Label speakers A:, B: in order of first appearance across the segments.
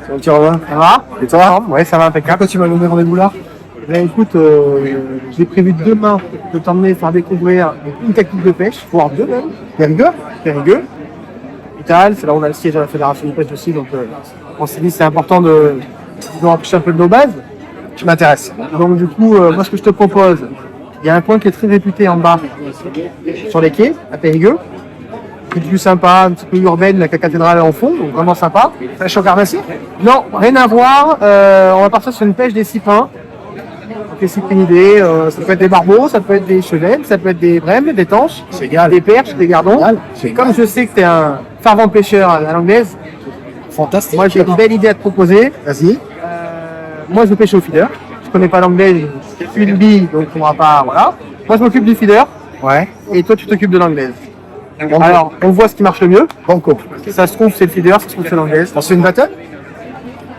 A: Donc tu reviens. Ça va? Et toi? Ouais, ça va, impeccable. Quand tu vas donner rendez-vous là? Ben écoute, j'ai prévu demain de t'emmener faire découvrir une technique de pêche, voire deux même. Périgueux. Vital, c'est là où on a le siège à la Fédération de pêche aussi, donc on s'est dit c'est important de rapprocher un peu de nos bases.
B: Tu m'intéresses.
A: Donc du coup, moi ce que je te propose, il y a un coin qui est très réputé en bas, sur les quais, à Périgueux. Une vue sympa, un petit peu urbaine, la cathédrale en fond, donc vraiment sympa.
B: Pêche au carnassier?
A: Non, rien à voir, on va partir sur une pêche des sipins. Donc les cyprinidés, ça peut être des barbeaux, ça peut être des chevelles, ça peut être des brèmes, des tanches, des perches, des gardons. Comme je sais que tu es un fervent pêcheur à l'anglaise,
B: Fantastique.
A: moi j'ai une belle idée à te proposer.
B: Vas-y.
A: Moi je vais pêcher au feeder. Je connais pas l'anglaise, je suis une bille, donc on va pas. Voilà. Moi je m'occupe du feeder
B: Ouais.
A: et toi tu t'occupes de l'anglaise. Alors on voit ce qui marche le mieux.
B: Banco.
A: Ça se trouve c'est le feeder, ça se trouve c'est l'anglaise.
B: On se fait une battle?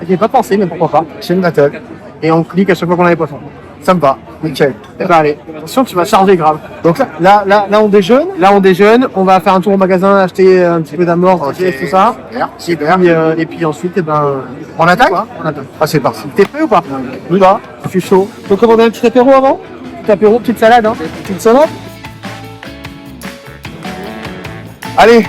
A: J'y ai pas pensé, mais pourquoi pas.
B: C'est une battle.
A: Et on clique à chaque fois qu'on a les poissons.
B: Sympa. Nickel.
A: Eh ben allez, attention tu vas charger grave.
B: Donc là, on déjeune.
A: Là on déjeune, on va faire un tour au magasin, acheter un petit peu d'amorce,
B: Ok.
A: tout ça.
B: Super.
A: Et puis ensuite, eh ben,
B: On attaque?
A: quoi on attaque.
B: Ah, c'est parti.
A: T'es prêt ou pas?
B: Oui, là.
A: Je suis chaud. Tu veux commander un petit apéro avant? Petit apéro, petite salade, hein?
B: Petite salade? Allez.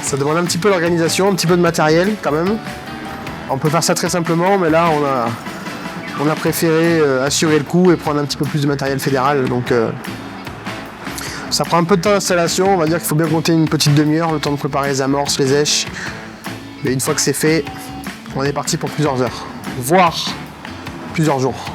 B: Ça demande un petit peu d'organisation, un petit peu de matériel quand même. On peut faire ça très simplement, mais là on a préféré assurer le coup et prendre un petit peu plus de matériel fédéral. Donc ça prend un peu de temps d'installation, on va dire qu'il faut bien compter une petite demi-heure, le temps de préparer les amorces, les èches. Mais une fois que c'est fait, on est parti pour plusieurs heures, voire plusieurs jours.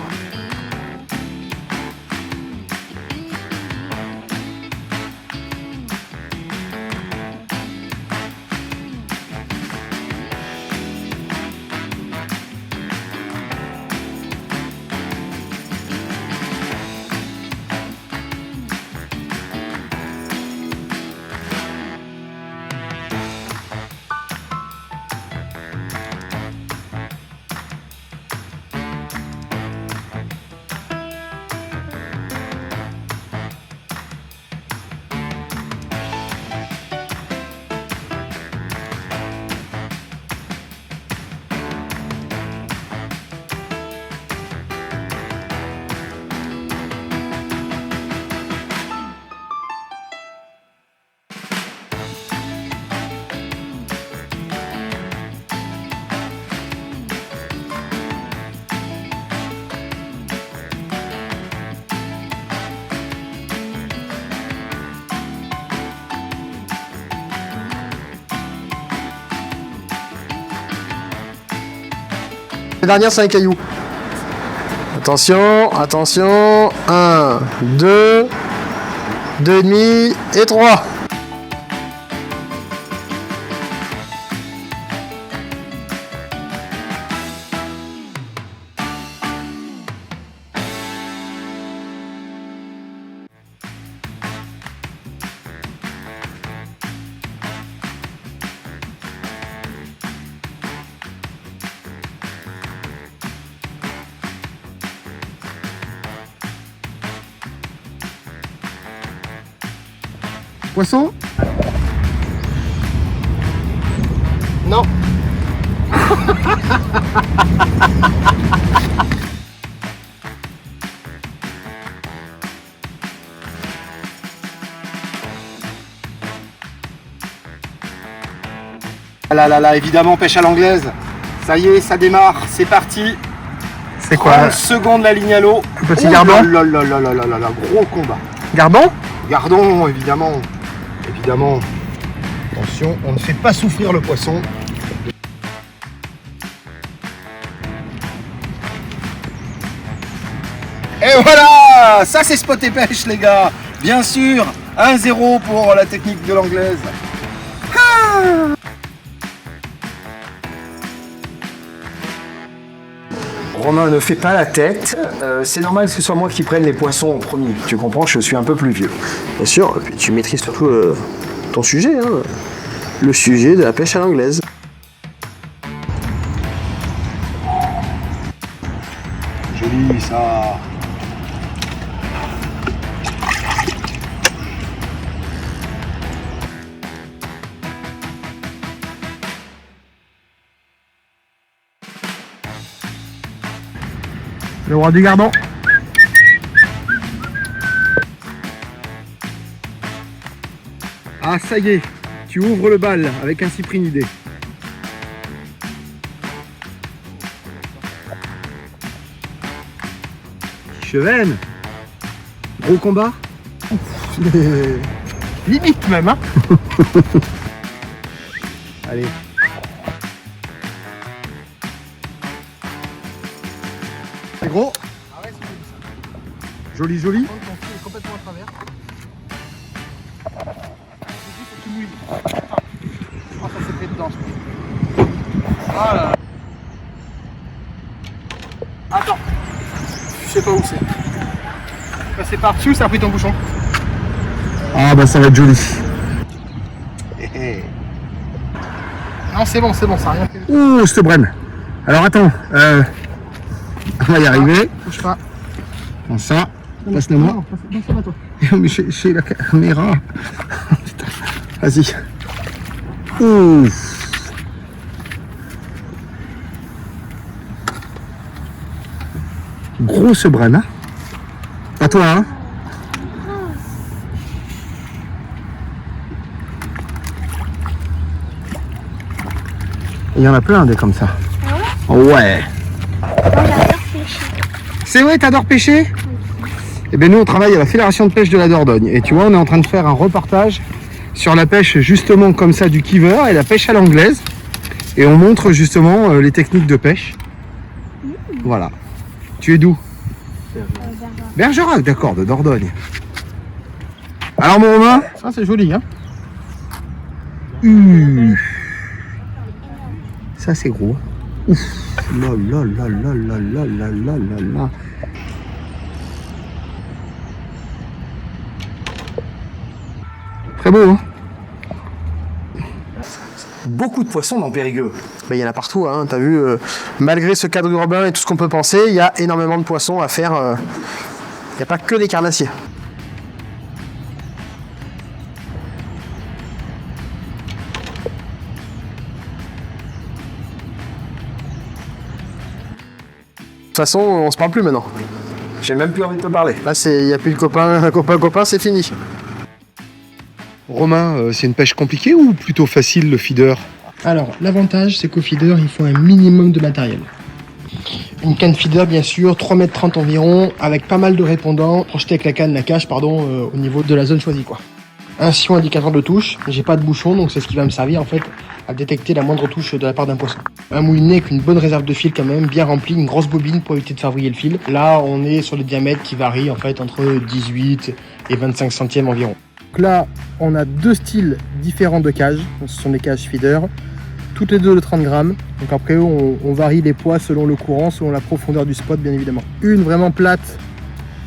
B: La dernière, c'est un caillou. Attention, attention. 1, 2, 2,5 et 3. Poisson? Non.
C: Là, évidemment, pêche à l'anglaise. Ça y est, ça démarre, c'est parti.
A: C'est quoi?
C: 30 secondes la ligne à l'eau.
A: Petit gardon?
C: Là, gros combat.
A: Gardon?
C: Gardon, évidemment. Évidemment. Attention, on ne fait pas souffrir le poisson. Et voilà! Ça, c'est spot et pêche, les gars. Bien sûr, 1-0 pour la technique de l'anglaise. Ah!
B: Romain, ne fais pas la tête. C'est normal que ce soit moi qui prenne les poissons en premier. Tu comprends, je suis un peu plus vieux. Bien sûr, et puis tu maîtrises surtout ton sujet, hein, le sujet de la pêche à l'anglaise.
C: Joli ça.
A: Le roi du gardon. Ah, ça y est, tu ouvres le bal avec un cyprinidé. Chevenne. Gros combat. Limite même, hein. Allez. C'est gros. Joli, joli. Complètement à travers. Ça s'est fait dedans. Voilà. Attends. Je sais pas où c'est. Passé par-dessus, ça a pris ton bouchon. Ah bah ça va être joli. Non, c'est bon, ça a rien fait. Ouh, je te brenne. Alors attends, on va y arriver. Bouge pas. Comme ça, passe-le moi. Non, ça va toi. Mais chez la caméra. Vas-y. Ouh. Grosse brenne, hein. À toi, hein. Il y en a plein des comme ça. Ah ouais. Ouais.
D: Moi j'adore pêcher.
A: C'est vrai, t'adores pêcher? Eh bien nous on travaille à la Fédération de pêche de la Dordogne. Et tu vois, on est en train de faire un reportage sur la pêche justement comme ça du kiver et la pêche à l'anglaise. Et on montre justement les techniques de pêche. Voilà. Tu es d'où? Bergerac, d'accord, de Dordogne. Alors mon Romain? Ça c'est joli, hein. Ça c'est gros. Ouf. Là là là là là là là là là là. Très beau, hein.
B: Beaucoup de poissons dans Périgueux. Ben, il y en a partout, hein, t'as vu, malgré ce cadre urbain et tout ce qu'on peut penser, il y a énormément de poissons à faire. Il n'y a pas que des carnassiers. De toute façon, on se parle plus maintenant. J'ai même plus envie de te parler. Là, il n'y a plus de copain, c'est fini.
A: Romain, c'est une pêche compliquée ou plutôt facile le feeder?
E: Alors, l'avantage, c'est qu'au feeder, il faut un minimum de matériel. Une canne feeder, bien sûr, 3,30 m environ, avec pas mal de répondants, projeté avec la cage, au niveau de la zone choisie, quoi. Un sillon indicateur de touche, j'ai pas de bouchon, donc c'est ce qui va me servir, en fait, à détecter la moindre touche de la part d'un poisson. Un moulinet avec une bonne réserve de fil, quand même, bien rempli, une grosse bobine pour éviter de faire vriller le fil. Là, on est sur des diamètres qui varient, en fait, entre 18 et 25 centièmes environ.
A: Donc là, on a deux styles différents de cages. Ce sont des cages feeder, toutes les deux de 30 grammes. Donc après, on varie les poids selon le courant, selon la profondeur du spot, bien évidemment. Une vraiment plate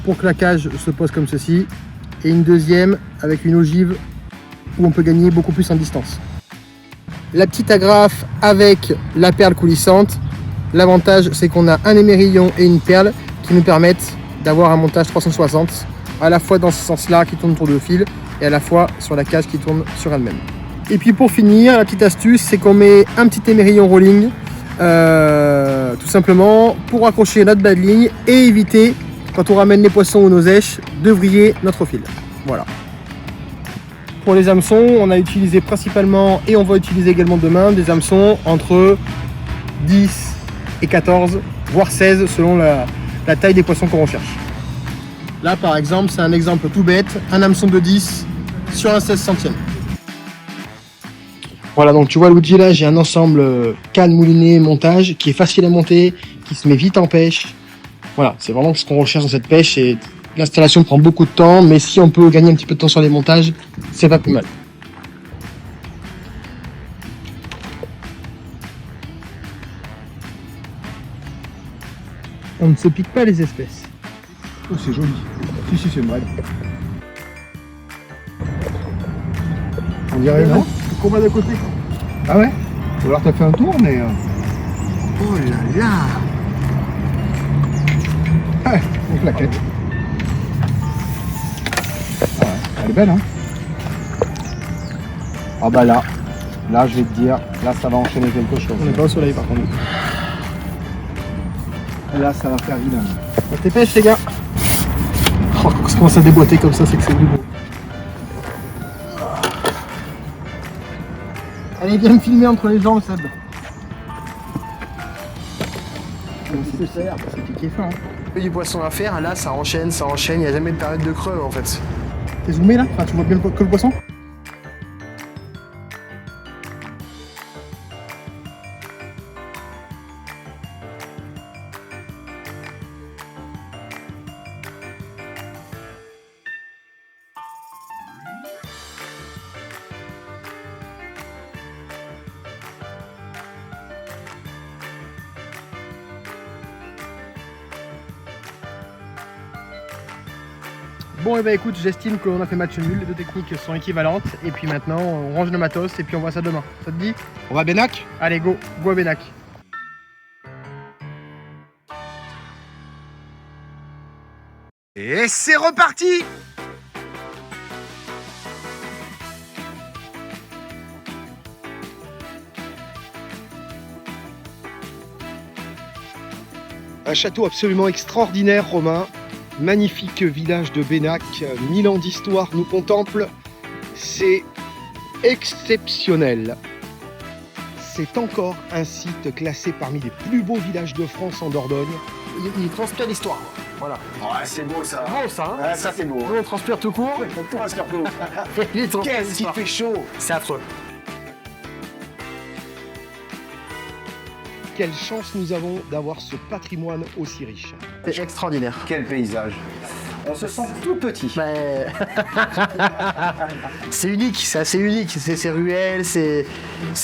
A: pour que la cage se pose comme ceci, et une deuxième avec une ogive où on peut gagner beaucoup plus en distance. La petite agrafe avec la perle coulissante. L'avantage, c'est qu'on a un émerillon et une perle qui nous permettent d'avoir un montage 360, à la fois dans ce sens-là qui tourne autour du fil, et à la fois sur la cage qui tourne sur elle-même. Et puis pour finir, la petite astuce, c'est qu'on met un petit émerillon rolling, tout simplement pour accrocher notre bas de ligne et éviter, quand on ramène les poissons ou nos èches, de vriller notre fil. Voilà. Pour les hameçons, on a utilisé principalement, et on va utiliser également demain, des hameçons entre 10 et 14, voire 16 selon la taille des poissons qu'on recherche. Là par exemple, c'est un exemple tout bête, un hameçon de 10 sur un 16 centième.
E: Voilà, donc tu vois, Luigi, là, j'ai un ensemble canne, moulinet, montage, qui est facile à monter, qui se met vite en pêche. Voilà, c'est vraiment ce qu'on recherche dans cette pêche, et l'installation prend beaucoup de temps, mais si on peut gagner un petit peu de temps sur les montages, c'est pas plus mal. On ne se pique pas les espèces.
C: Oh, c'est joli. Si, c'est vrai. On dirait non.
E: Le combat de côté.
C: Ah ouais. Ou alors t'as fait un tour, mais.
B: Oh là là.
C: Ouais, une claquette. Ah ouais, elle est belle, hein. Ah bah là, je vais te dire, là ça va enchaîner quelque chose.
E: On n'est pas au soleil par contre.
C: Là ça va faire vilain.
E: On dépêche les gars. Oh, quand ça commence à déboîter comme ça, c'est que c'est du beau. Allez, viens me filmer entre les jambes, Seb. C'est piqué fin. Hein.
B: Il y a du poisson à faire, là ça enchaîne, il n'y a jamais de période de creux en fait.
E: T'es zoomé là? Enfin, tu vois bien que le poisson? Bon et bah écoute, j'estime qu'on a fait match nul, les deux techniques sont équivalentes et puis maintenant on range le matos et puis on voit ça demain. Ça te dit?
C: On va Bénac?
E: Allez go à Bénac.
C: Et c'est reparti!
E: Un château absolument extraordinaire, Romain. Magnifique village de Bénac, 1000 ans d'histoire nous contemple. C'est exceptionnel. C'est encore un site classé parmi les plus beaux villages de France en Dordogne.
B: Il transpire l'histoire. Voilà.
C: Ouais, c'est beau ça.
B: Beau ça, hein.
C: Ouais, ça c'est beau.
B: Nous on transpire tout court. Il transpire
C: Qu'est-ce qu'il
B: l'histoire.
C: fait chaud!
B: C'est affreux.
E: Quelle chance nous avons d'avoir ce patrimoine aussi riche.
B: C'est extraordinaire.
C: Quel paysage! On se sent tout petit.
B: Mais... c'est unique, c'est assez unique. C'est ces ruelles, c'est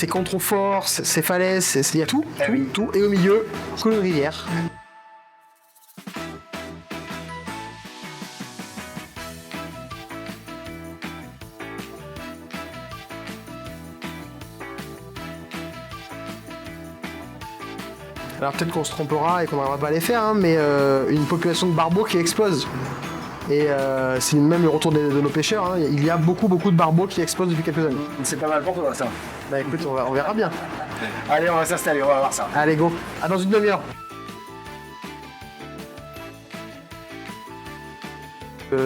B: contreforts, ces falaises, il y a tout,
C: Ah oui.
B: tout. Et au milieu, que une rivière. Alors peut-être qu'on se trompera et qu'on n'arrivera pas à les faire, hein, mais une population de barbeaux qui explose. Et c'est même le retour de nos pêcheurs, hein. Il y a beaucoup de barbeaux qui explosent depuis quelques années.
C: C'est pas mal pour toi ça.
B: Bah écoute, on verra bien.
C: Allez, on va s'installer, on va voir ça.
B: Allez go, à dans une demi-heure.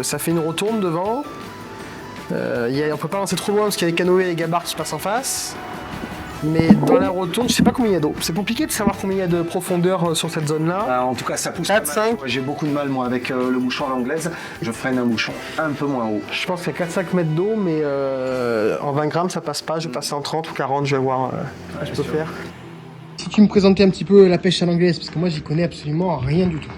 B: Ça fait une rotonde devant. On peut pas lancer trop loin parce qu'il y a les canoës et les gabarres qui passent en face. Mais dans la rotonde, je sais pas combien il y a d'eau. C'est compliqué de savoir combien il y a de profondeur sur cette zone-là.
C: En tout cas, ça pousse
B: 4,
C: pas mal.
B: 5.
C: J'ai beaucoup de mal, moi, avec le bouchon à l'anglaise. Je freine un bouchon un peu moins haut.
B: Je pense qu'il y a 4-5 mètres d'eau, mais en 20 grammes, ça passe pas. Je vais passer en 30 ou 40, je vais voir ce que je peux faire.
E: Si tu me présentais un petit peu la pêche à l'anglaise, parce que moi j'y connais absolument rien du tout.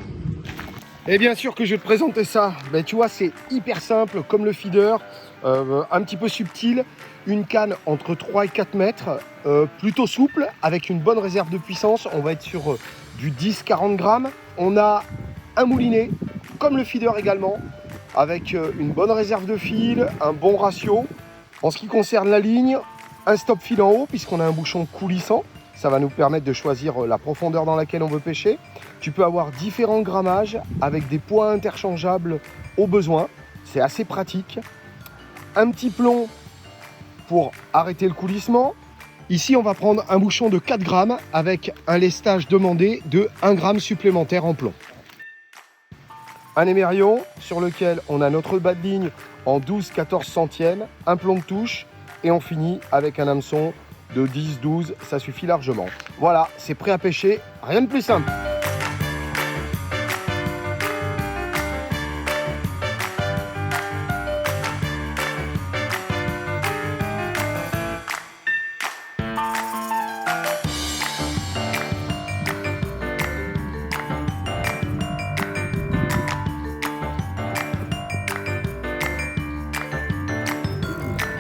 E: Et bien sûr que je vais te présenter ça. Ben, tu vois, c'est hyper simple, comme le feeder, un petit peu subtil. Une canne entre 3 et 4 mètres, plutôt souple, avec une bonne réserve de puissance. On va être sur du 10-40 grammes. On a un moulinet, comme le feeder également, avec une bonne réserve de fil, un bon ratio. En ce qui concerne la ligne, un stop fil en haut, puisqu'on a un bouchon coulissant. Ça va nous permettre de choisir la profondeur dans laquelle on veut pêcher. Tu peux avoir différents grammages avec des poids interchangeables au besoin. C'est assez pratique. Un petit plomb pour arrêter le coulissement. Ici, on va prendre un bouchon de 4 grammes avec un lestage demandé de 1 gramme supplémentaire en plomb. Un émerion sur lequel on a notre bas de ligne en 12-14 centièmes, un plomb de touche et on finit avec un hameçon de 10-12, ça suffit largement. Voilà, c'est prêt à pêcher, rien de plus simple.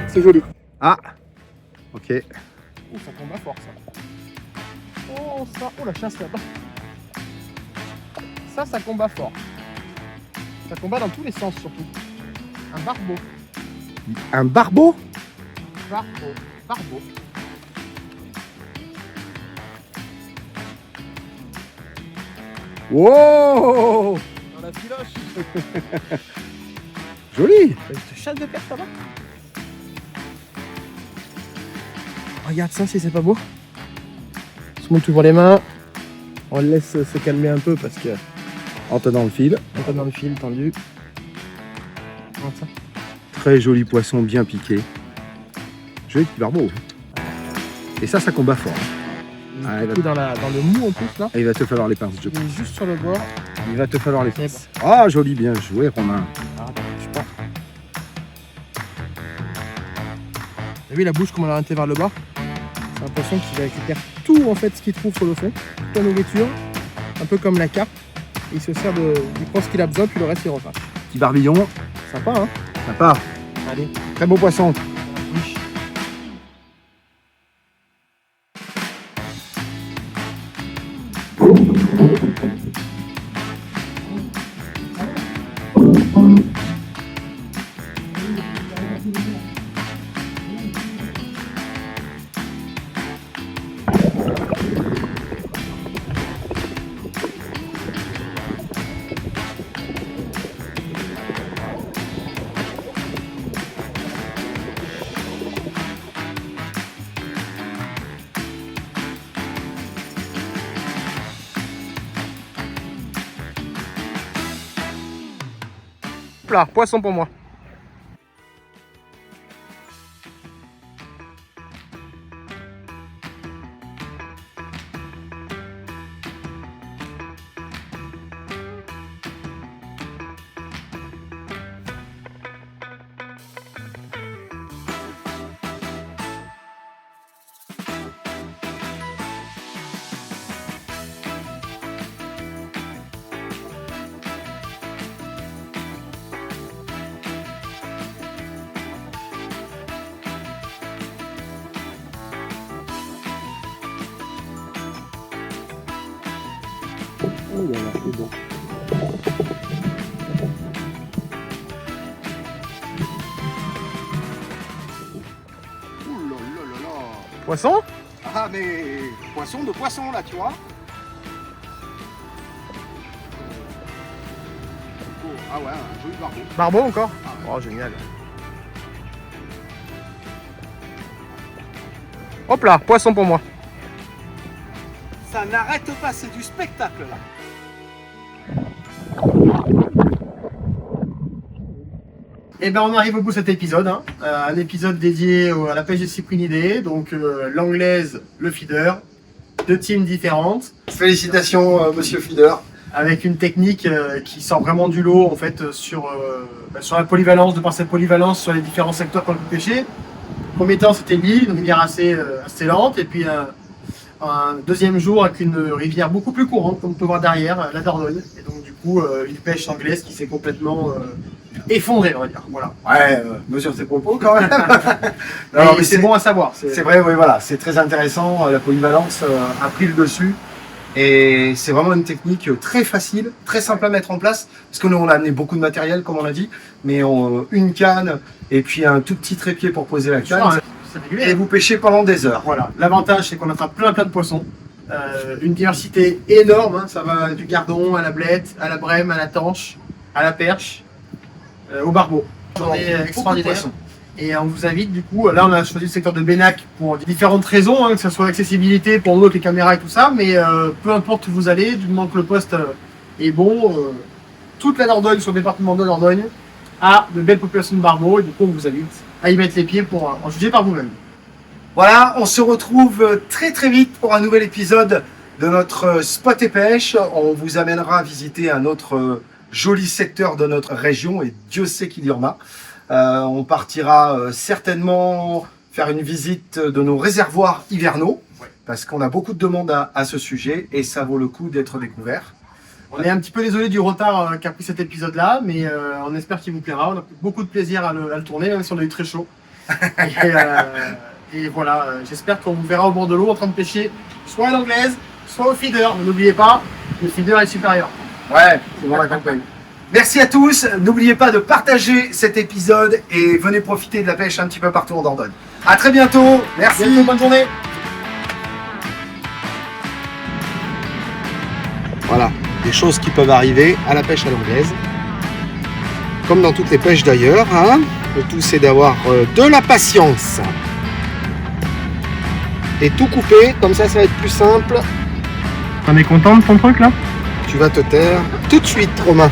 E: C'est joli.
C: Ah, ok.
E: Oh, ça tombe à fort, ça. Oh, ça. Oh, la chasse là-bas. Ça combat fort. Ça combat dans tous les sens surtout. Un barbeau.
C: Un barbeau?
E: Barbeau.
C: Wow!
E: Dans la filoche.
C: Joli!
E: Te chasse de perche là-bas. Regarde ça si c'est pas beau. On se monte toujours les mains. On le laisse se calmer un peu parce que
C: En tenant le fil.
E: on est dans le fil tendu. Regarde ça.
C: Très joli poisson bien piqué. Joli petit barbeau. Et ça combat fort. Ah,
E: Du coup, dans le mou en plus là.
C: Et il va te falloir les pinces, je
E: Il
C: pense.
E: est juste sur le bord.
C: Il va te falloir les
E: C'est
C: pinces. Ah, joli, bien joué, Romain.
E: Ah, attends, je sais pas. T'as vu la bouche comme elle a orientée vers le bas? J'ai l'impression qu'il récupère tout en fait ce qu'il trouve sur le fond, toute la nourriture, un peu comme la carpe. Il se sert il prend ce qu'il a besoin puis le reste il repart.
C: Petit barbillon.
E: Sympa hein?
C: Sympa.
E: Allez,
C: Très beau poisson.
E: oui. Là, poisson pour moi.
C: Oh là là, c'est bon. Ouh là là là là.
E: Poisson?
C: Ah mais poisson de poisson là, tu vois. Oh, ah ouais, un joli barbeau.
E: Barbeau encore? Oh génial. Hop là, poisson pour moi.
C: Ça n'arrête pas, c'est du spectacle là.
E: Et ben on arrive au bout de cet épisode, hein. Un épisode dédié à la pêche des cyprinidés, donc l'anglaise, le feeder, deux teams différentes,
C: Félicitations, monsieur Feeder.
E: avec une technique qui sort vraiment du lot en fait sur la polyvalence, de par cette polyvalence sur les différents secteurs qu'on peut pêcher. Premier temps c'était l'île, une rivière assez lente, et puis un deuxième jour avec une rivière beaucoup plus courante, comme on peut voir derrière, la Dordogne, et donc du coup une pêche anglaise qui s'est complètement effondrée, on va dire. Voilà.
C: Ouais, mesure tes propos quand même.
E: Non, mais c'est bon à savoir.
C: C'est vrai, oui, voilà, c'est très intéressant. La polyvalence a pris le dessus. Et c'est vraiment une technique très facile, très simple à mettre en place. Parce que nous, on a amené beaucoup de matériel, comme on l'a dit. Mais une canne et puis un tout petit trépied pour poser la canne. Et vous pêchez pendant des heures.
E: Voilà. L'avantage, c'est qu'on attrape plein de poissons. Une diversité énorme. Hein. Ça va du gardon à la blette, à la brème, à la tanche, à la perche, au barbeau. Journée
C: Beaucoup de
E: extraordinaire.
C: poissons.
E: Et on vous invite du coup, là on a choisi le secteur de Benac pour différentes raisons, hein, que ce soit l'accessibilité pour nous avec les caméras et tout ça, mais peu importe où vous allez, du moment que le poste est bon, toute la Dordogne sur le département de Dordogne a de belles populations de barbeaux, et du coup on vous invite à y mettre les pieds pour en juger par vous-même.
C: Voilà, on se retrouve très très vite pour un nouvel épisode de notre Spot et Pêche. On vous amènera à visiter un autre joli secteur de notre région, et Dieu sait qu'il y en a. On partira certainement faire une visite de nos réservoirs hivernaux, parce qu'on a beaucoup de demandes à ce sujet et ça vaut le coup d'être découvert.
E: On est un petit peu désolé du retard qu'a pris cet épisode-là, mais on espère qu'il vous plaira. On a pris beaucoup de plaisir à le tourner, même si on a eu très chaud. Et voilà, j'espère qu'on vous verra au bord de l'eau en train de pêcher soit à l'anglaise, soit au feeder. N'oubliez pas, le feeder est supérieur.
C: Ouais, c'est bon la campagne. Merci à tous. N'oubliez pas de partager cet épisode et venez profiter de la pêche un petit peu partout en Dordogne. À très bientôt. Merci.
A: Bonne journée.
C: Voilà, des choses qui peuvent arriver à la pêche à l'anglaise. Comme dans toutes les pêches d'ailleurs, hein. Le tout c'est d'avoir de la patience. Et tout couper, comme ça va être plus simple.
A: T'en es content de ton truc là?
C: Tu vas te taire tout de suite, Romain.